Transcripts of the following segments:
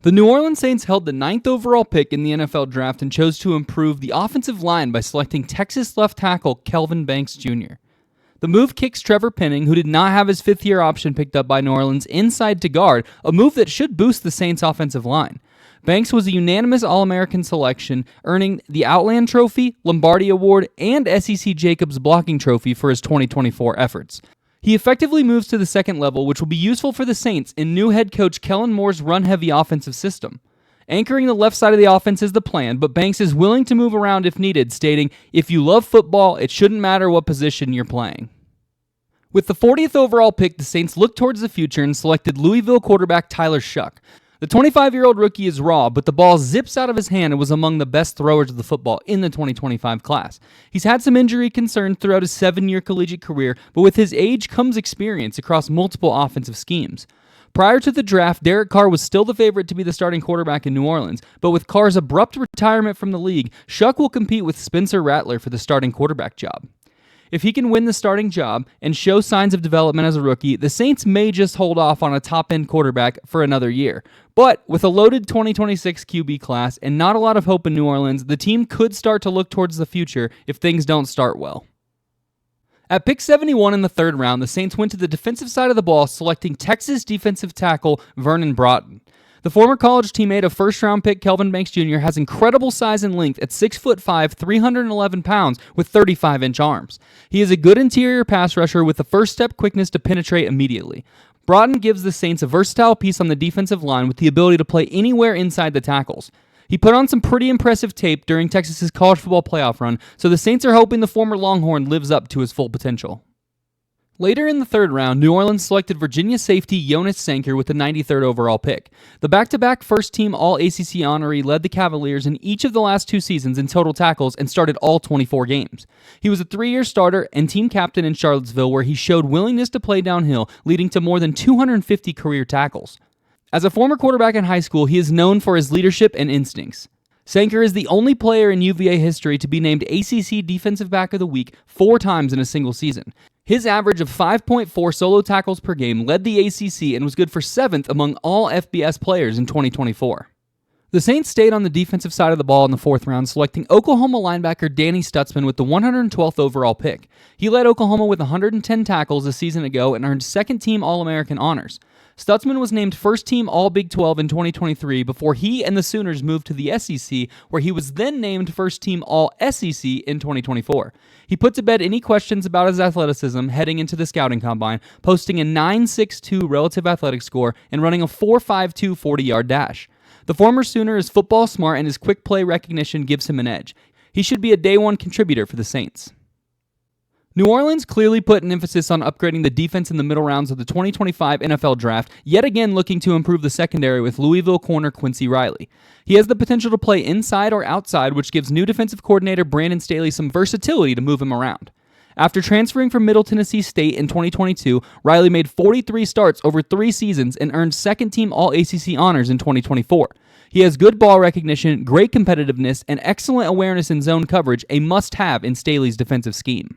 The New Orleans Saints held the 9th overall pick in the NFL draft and chose to improve the offensive line by selecting Texas left tackle Kelvin Banks Jr. The move kicks Trevor Penning, who did not have his fifth-year option picked up by New Orleans, inside to guard, a move that should boost the Saints' offensive line. Banks was a unanimous All-American selection, earning the Outland Trophy, Lombardi Award, and SEC Jacobs Blocking Trophy for his 2024 efforts. He effectively moves to the second level, which will be useful for the Saints in new head coach Kellen Moore's run-heavy offensive system. Anchoring the left side of the offense is the plan, but Banks is willing to move around if needed, stating, "If you love football, it shouldn't matter what position you're playing." With the 40th overall pick, the Saints looked towards the future and selected Louisville quarterback Tyler Shough. The 25-year-old rookie is raw, but the ball zips out of his hand and was among the best throwers of the football in the 2025 class. He's had some injury concerns throughout his 7-year collegiate career, but with his age comes experience across multiple offensive schemes. Prior to the draft, Derek Carr was still the favorite to be the starting quarterback in New Orleans, but with Carr's abrupt retirement from the league, Shough will compete with Spencer Rattler for the starting quarterback job. If he can win the starting job and show signs of development as a rookie, the Saints may just hold off on a top-end quarterback for another year. But with a loaded 2026 QB class and not a lot of hope in New Orleans, the team could start to look towards the future if things don't start well. At pick 71 in the third round, the Saints went to the defensive side of the ball, selecting Texas defensive tackle Vernon Broughton. The former college teammate of first-round pick Kelvin Banks Jr. has incredible size and length at 6'5", 311 pounds with 35-inch arms. He is a good interior pass rusher with the first-step quickness to penetrate immediately. Broughton gives the Saints a versatile piece on the defensive line with the ability to play anywhere inside the tackles. He put on some pretty impressive tape during Texas's college football playoff run, so the Saints are hoping the former Longhorn lives up to his full potential. Later in the third round, New Orleans selected Virginia safety Jonas Sanker with the 93rd overall pick. The back-to-back first-team All-ACC honoree led the Cavaliers in each of the last 2 seasons in total tackles and started all 24 games. He was a 3-year starter and team captain in Charlottesville, where he showed willingness to play downhill, leading to more than 250 career tackles. As a former quarterback in high school, he is known for his leadership and instincts. Sanker is the only player in UVA history to be named ACC Defensive Back of the Week 4 times in a single season. His average of 5.4 solo tackles per game led the ACC and was good for 7th among all FBS players in 2024. The Saints stayed on the defensive side of the ball in the 4th round, selecting Oklahoma linebacker Danny Stutsman with the 112th overall pick. He led Oklahoma with 110 tackles a season ago and earned second-team All-American honors. Stutsman was named first-team All-Big 12 in 2023 before he and the Sooners moved to the SEC, where he was then named first-team All-SEC in 2024. He put to bed any questions about his athleticism heading into the scouting combine, posting a 9.62 relative athletic score and running a 4.52 40-yard dash. The former Sooner is football smart and his quick play recognition gives him an edge. He should be a day-one contributor for the Saints. New Orleans clearly put an emphasis on upgrading the defense in the middle rounds of the 2025 NFL Draft, yet again looking to improve the secondary with Louisville corner Quincy Riley. He has the potential to play inside or outside, which gives new defensive coordinator Brandon Staley some versatility to move him around. After transferring from Middle Tennessee State in 2022, Riley made 43 starts over 3 seasons and earned second-team All-ACC honors in 2024. He has good ball recognition, great competitiveness, and excellent awareness in zone coverage, a must-have in Staley's defensive scheme.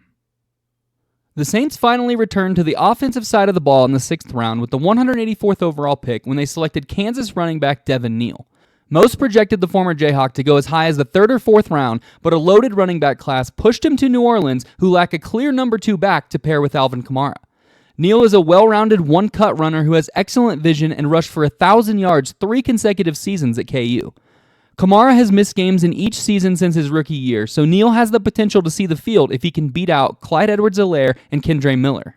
The Saints finally returned to the offensive side of the ball in the 6th round with the 184th overall pick when they selected Kansas running back Devin Neal. Most projected the former Jayhawk to go as high as the 3rd or 4th round, but a loaded running back class pushed him to New Orleans, who lack a clear number 2 back to pair with Alvin Kamara. Neal is a well-rounded one-cut runner who has excellent vision and rushed for 1,000 yards 3 consecutive seasons at KU. Kamara has missed games in each season since his rookie year, so Neal has the potential to see the field if he can beat out Clyde Edwards-Helaire and Kendre Miller.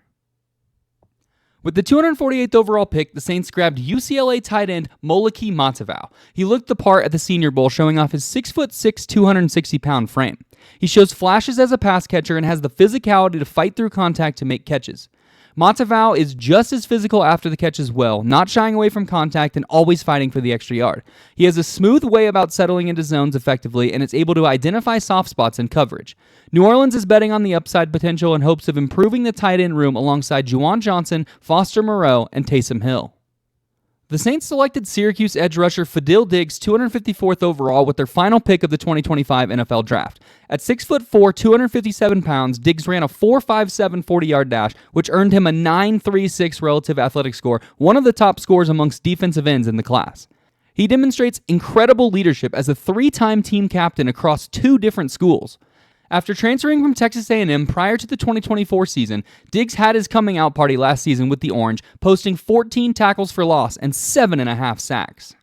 With the 248th overall pick, the Saints grabbed UCLA tight end Moliki Matavao. He looked the part at the Senior Bowl, showing off his 6'6", 260-pound frame. He shows flashes as a pass catcher and has the physicality to fight through contact to make catches. Matavao is just as physical after the catch as well, not shying away from contact and always fighting for the extra yard. He has a smooth way about settling into zones effectively and is able to identify soft spots in coverage. New Orleans is betting on the upside potential in hopes of improving the tight end room alongside Juwan Johnson, Foster Moreau, and Taysom Hill. The Saints selected Syracuse edge rusher Fedil Diggs 254th overall with their final pick of the 2025 NFL Draft. At 6'4", 257 pounds, Diggs ran a 4.57 40-yard dash, which earned him a 9.36 relative athletic score, one of the top scores amongst defensive ends in the class. He demonstrates incredible leadership as a 3-time team captain across 2 different schools. After transferring from Texas A&M prior to the 2024 season, Diggs had his coming out party last season with the Orange, posting 14 tackles for loss and 7.5 sacks.